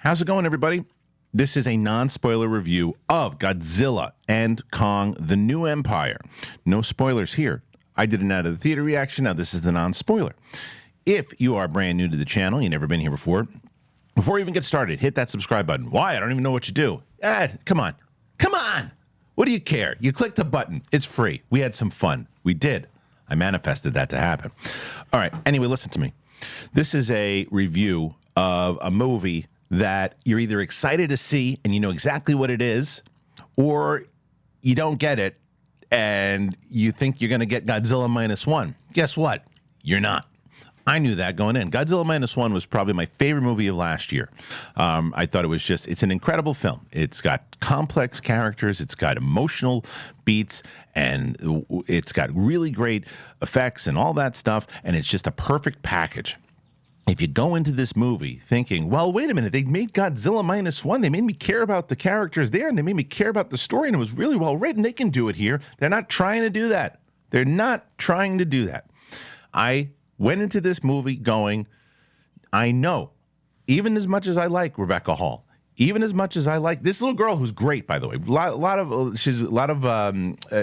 How's it going, everybody? This is a non-spoiler review of Godzilla and Kong, the New Empire. No spoilers here. I did an out of the theater reaction. Now this is the non-spoiler. If you are brand new to the channel, you've never been here before you even get started, hit that subscribe button. Why? I don't even know what you do. Come on. Come on. What do you care? You click the button. It's free. We had some fun. We did. I manifested that to happen. All right. Anyway, listen to me. This is a review of a movie that you're either excited to see and you know exactly what it is, or you don't get it and you think you're going to get Godzilla -1. Guess what? You're not. I knew that going in. Godzilla -1 was probably my favorite movie of last year. I thought it's an incredible film. It's got complex characters, it's got emotional beats, and it's got really great effects and all that stuff, and it's just a perfect package. If you go into this movie thinking, well, wait a minute, they made Godzilla -1. They made me care about the characters there, and they made me care about the story, and it was really well written. They can do it here. They're not trying to do that. They're not trying to do that. I went into this movie going, I know, even as much as I like Rebecca Hall, even as much as I like this little girl who's great, by the way,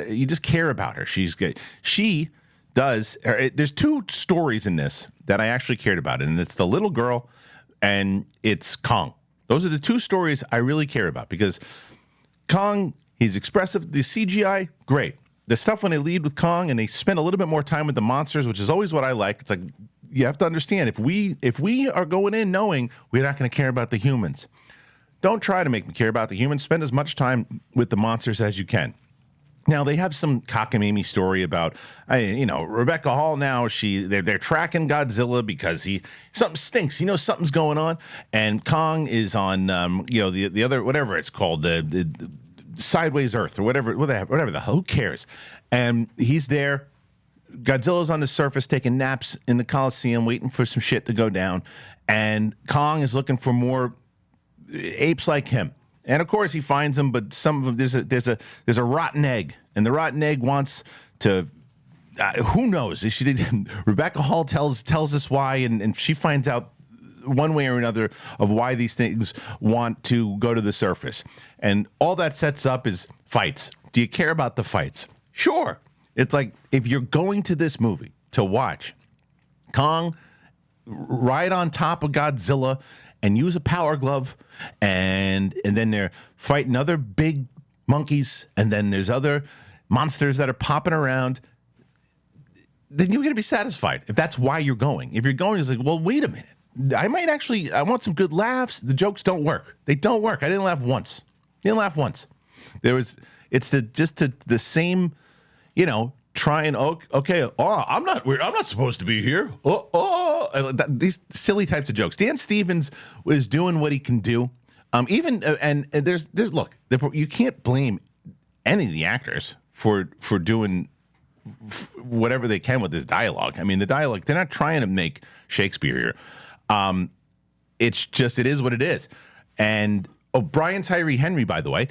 you just care about her. She's good. There's two stories in this that I actually cared about, and it's the little girl and it's Kong. Those are the two stories I really care about, because Kong, he's expressive. The CGI, great. The stuff when they lead with Kong and they spend a little bit more time with the monsters, which is always what I like. It's like, you have to understand, if we are going in knowing we're not going to care about the humans, don't try to make me care about the humans. Spend as much time with the monsters as you can. Now, they have some cockamamie story about, Rebecca Hall now, they're tracking Godzilla because something stinks. He knows something's going on. And Kong is on, the other, whatever it's called, the Sideways Earth or whatever the hell, who cares? And he's there. Godzilla's on the surface taking naps in the Coliseum, waiting for some shit to go down. And Kong is looking for more apes like him. And of course he finds them, but some of them, there's a rotten egg, and the rotten egg wants to. Who knows? Rebecca Hall tells us why, and she finds out one way or another of why these things want to go to the surface, and all that sets up is fights. Do you care about the fights? Sure. It's like, if you're going to this movie to watch Kong ride on top of Godzilla and use a power glove, and then they're fighting other big monkeys, and then there's other monsters that are popping around, then you're going to be satisfied if that's why you're going. If you're going, it's like, well, wait a minute. I want some good laughs. The jokes don't work. They don't work. I didn't laugh once. It's the same, trying, okay, I'm not weird. I'm not supposed to be here. These silly types of jokes. Dan Stevens was doing what he can do. Look, you can't blame any of the actors for doing whatever they can with this dialogue. I mean, the dialogue, they're not trying to make Shakespeare here. It is what it is. And Brian Tyree Henry, by the way,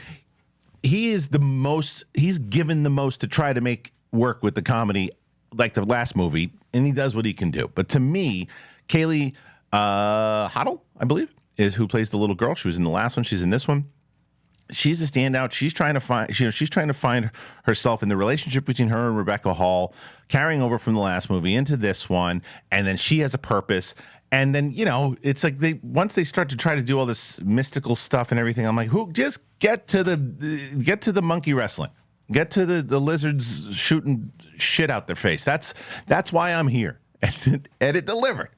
he's given the most to try to make work with the comedy like the last movie, and he does what he can do. But to me, Kaylee Hoddle, I believe, is who plays the little girl. She was in the last one. She's in this one. She's a standout. She's trying to find herself in the relationship between her and Rebecca Hall, carrying over from the last movie into this one, and then she has a purpose. And then, it's like once they start to try to do all this mystical stuff and everything, I'm like, just get to the monkey wrestling. Get to the lizards shooting shit out their face. That's why I'm here. And it delivered.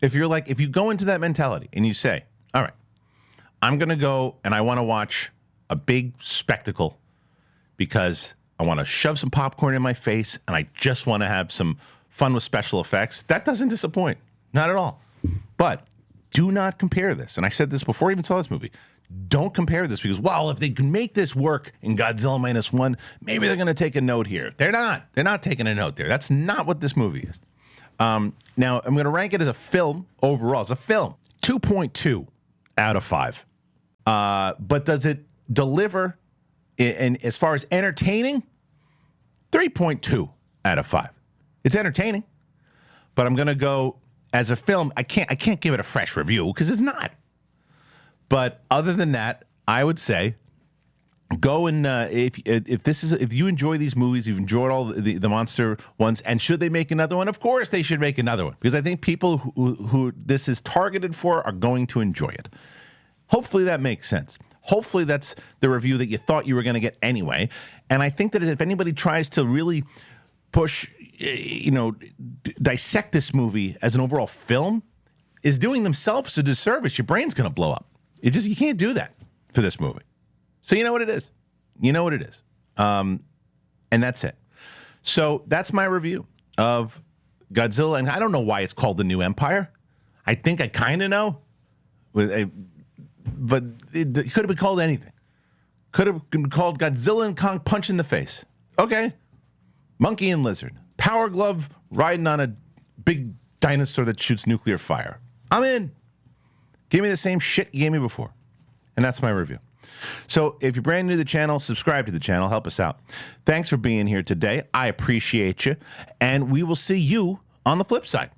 If you go into that mentality and you say, all right, I'm going to go and I want to watch a big spectacle because I want to shove some popcorn in my face and I just want to have some fun with special effects, that doesn't disappoint. Not at all. But do not compare this. And I said this before I even saw this movie. Don't compare this because, well, if they can make this work in Godzilla -1, maybe they're going to take a note here. They're not. They're not taking a note there. That's not what this movie is. Now, I'm going to rank it as a film overall. As a film, 2.2 out of 5. But does it deliver in as far as entertaining? 3.2 out of 5. It's entertaining. But I'm going to go, as a film, I can't give it a fresh review because it's not. But other than that, I would say go and if you enjoy these movies, you've enjoyed all the monster ones, and should they make another one? Of course, they should make another one, because I think people who this is targeted for are going to enjoy it. Hopefully that makes sense. Hopefully that's the review that you thought you were going to get anyway. And I think that if anybody tries to really push, dissect this movie as an overall film, is doing themselves a disservice. Your brain's going to blow up. You can't do that for this movie. So you know what it is. You know what it is. And that's it. So that's my review of Godzilla. And I don't know why it's called The New Empire. I think I kind of know. But it could have been called anything. Could have been called Godzilla and Kong Punch in the Face. Okay. Monkey and Lizard. Power Glove riding on a big dinosaur that shoots nuclear fire. I'm in. Give me the same shit you gave me before. And that's my review. So if you're brand new to the channel, subscribe to the channel. Help us out. Thanks for being here today. I appreciate you. And we will see you on the flip side.